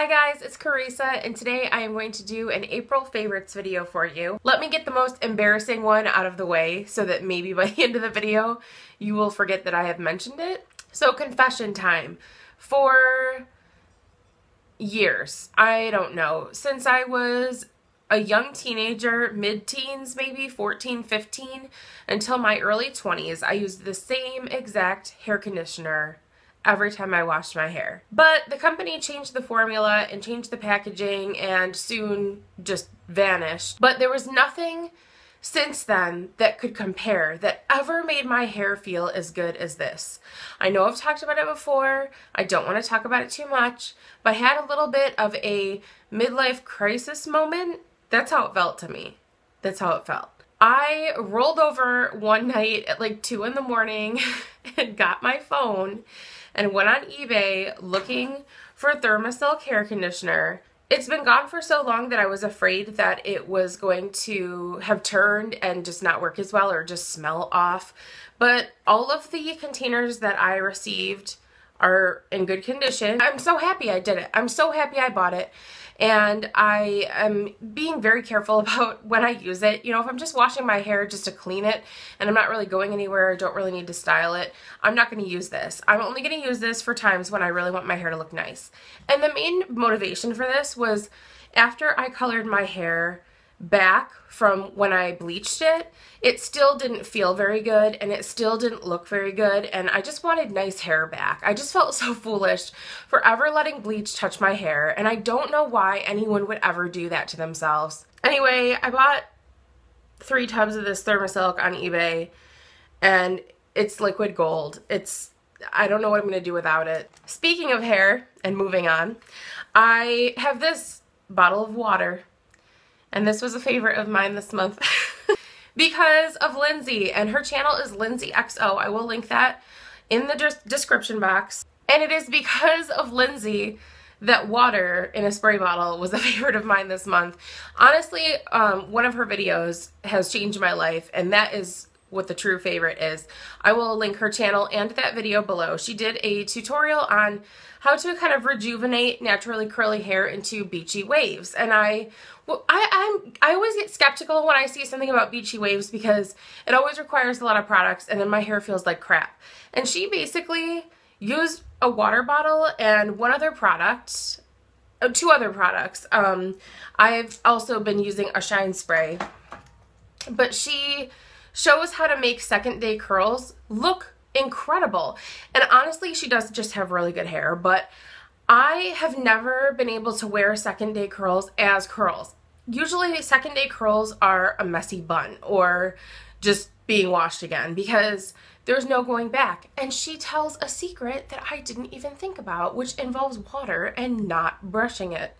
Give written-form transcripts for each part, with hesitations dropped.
Hi guys, it's Carisa, and today I am going to do an April favorites video for you. Let me get the most embarrassing one out of the way so that maybe by the end of the video you will forget that I have mentioned it. So confession time. For years, I don't know, since I was a young teenager, mid-teens maybe, 14, 15, until my early 20s, I used the same exact hair conditioner every time I washed my hair. But the company changed the formula and changed the packaging and soon just vanished. But there was nothing since then that could compare, that ever made my hair feel as good as this. I know I've talked about it before, I don't want to talk about it too much, but I had a little bit of a midlife crisis moment. That's how it felt to me. That's how it felt. I rolled over one night at like 2 in the morning and got my phone and went on eBay looking for a Thermosilk hair conditioner. It's been gone for so long that I was afraid that it was going to have turned and just not work as well or just smell off. But all of the containers that I received are in good condition. I'm so happy I did it. I'm so happy I bought it. And I am being very careful about when I use it. You know, if I'm just washing my hair just to clean it and I'm not really going anywhere, I don't really need to style it, I'm not going to use this. I'm only going to use this for times when I really want my hair to look nice. And the main motivation for this was after I colored my hair back from when I bleached it, it still didn't feel very good and it still didn't look very good, and I just wanted nice hair back. I just felt so foolish for ever letting bleach touch my hair, and I don't know why anyone would ever do that to themselves. Anyway, I bought 3 tubs of this Thermosilk on eBay and it's liquid gold. I don't know what I'm going to do without it. Speaking of hair and moving on, I have this bottle of water. And this was a favorite of mine this month because of Lindsay, and her channel is Lindsay XO. I will link that in the description box. And it is because of Lindsay that water in a spray bottle was a favorite of mine this month. Honestly, one of her videos has changed my life, and that is what the true favorite is. I will link her channel and that video below. She did a tutorial on how to kind of rejuvenate naturally curly hair into beachy waves, and I always get skeptical when I see something about beachy waves because it always requires a lot of products and then my hair feels like crap. And she basically used a water bottle and 2 other products. I've also been using a shine spray, but she shows how to make second day curls look incredible. And honestly, she does just have really good hair, but I have never been able to wear second day curls as curls. Usually second day curls are a messy bun or just being washed again because there's no going back. And she tells a secret that I didn't even think about, which involves water and not brushing it.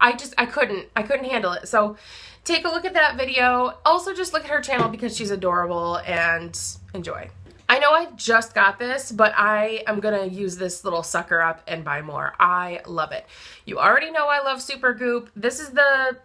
I couldn't handle it. So take a look at that video. Also just look at her channel because she's adorable, and enjoy. I know I just got this, but I am gonna use this little sucker up and buy more. I love it. You already know I love Supergoop. This is the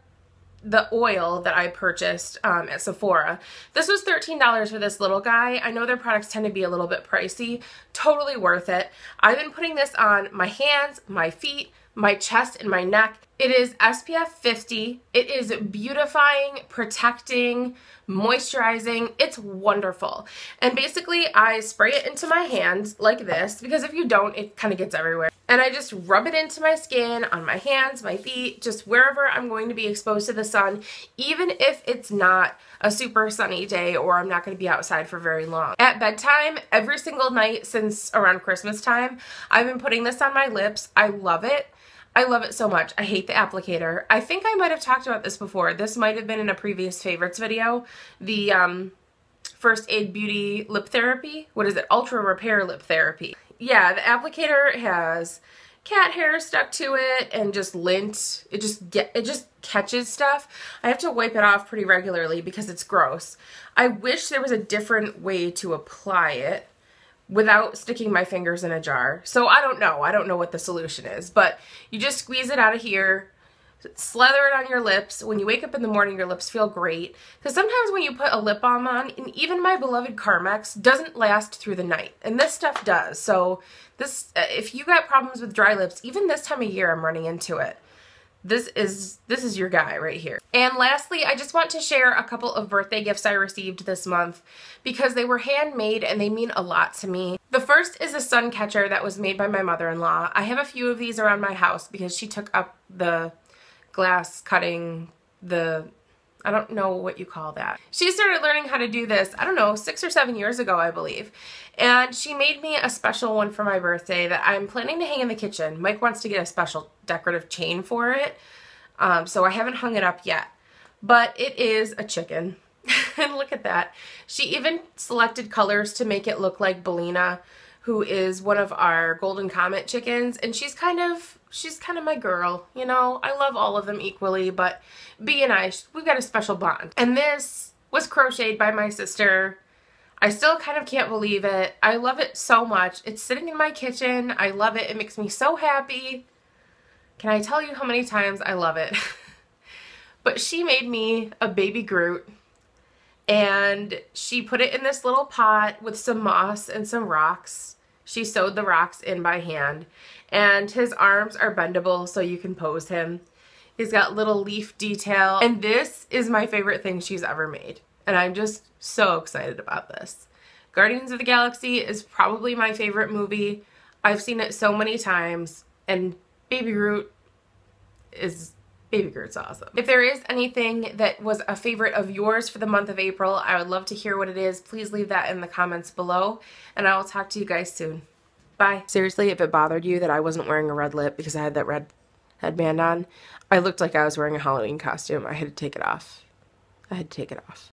oil that I purchased at Sephora. This was $13 for this little guy. I know their products tend to be a little bit pricey. Totally worth it. I've been putting this on my hands, my feet, my chest, and my neck. It is SPF 50. It is beautifying, protecting, moisturizing. It's wonderful. And basically I spray it into my hands like this, because if you don't, it kind of gets everywhere. And I just rub it into my skin, on my hands, my feet, just wherever I'm going to be exposed to the sun, even if it's not a super sunny day or I'm not going to be outside for very long. At bedtime, every single night since around Christmas time, I've been putting this on my lips. I love it. I love it so much. I hate the applicator. I think I might have talked about this before. This might have been in a previous favorites video. The First Aid Beauty Lip Therapy. What is it? Ultra Repair Lip Therapy. Yeah, the applicator has cat hair stuck to it and just lint. It just catches stuff. I have to wipe it off pretty regularly because it's gross. I wish there was a different way to apply it without sticking my fingers in a jar. So I don't know what the solution is, but you just squeeze it out of here, Slather it on your lips. When you wake up in the morning, your lips feel great. Because sometimes when you put a lip balm on, and even my beloved Carmex doesn't last through the night. And this stuff does. So this, if you got problems with dry lips, even this time of year, I'm running into it. This is your guy right here. And lastly, I just want to share a couple of birthday gifts I received this month because they were handmade and they mean a lot to me. The first is a sun catcher that was made by my mother-in-law. I have a few of these around my house because she took up the glass cutting, I don't know what you call that. She started learning how to do this, I don't know, 6 or 7 years ago, I believe. And she made me a special one for my birthday that I'm planning to hang in the kitchen. Mike wants to get a special decorative chain for it, so I haven't hung it up yet. But it is a chicken. And look at that. She even selected colors to make it look like Belina, who is one of our Golden Comet chickens, and she's kind of my girl, you know. I love all of them equally, but B and I, we've got a special bond. And this was crocheted by my sister. I still kind of can't believe it. I love it so much. It's sitting in my kitchen. I love it. It makes me so happy. Can I tell you how many times I love it? But she made me a baby Groot, and she put it in this little pot with some moss and some rocks. She sewed the rocks in by hand, and his arms are bendable so you can pose him. He's got little leaf detail, and this is my favorite thing she's ever made, and I'm just so excited about this. Guardians of the Galaxy is probably my favorite movie. I've seen it so many times, and Baby Groot's awesome. If there is anything that was a favorite of yours for the month of April, I would love to hear what it is. Please leave that in the comments below, and I will talk to you guys soon. Bye. Seriously, if it bothered you that I wasn't wearing a red lip because I had that red headband on, I looked like I was wearing a Halloween costume. I had to take it off.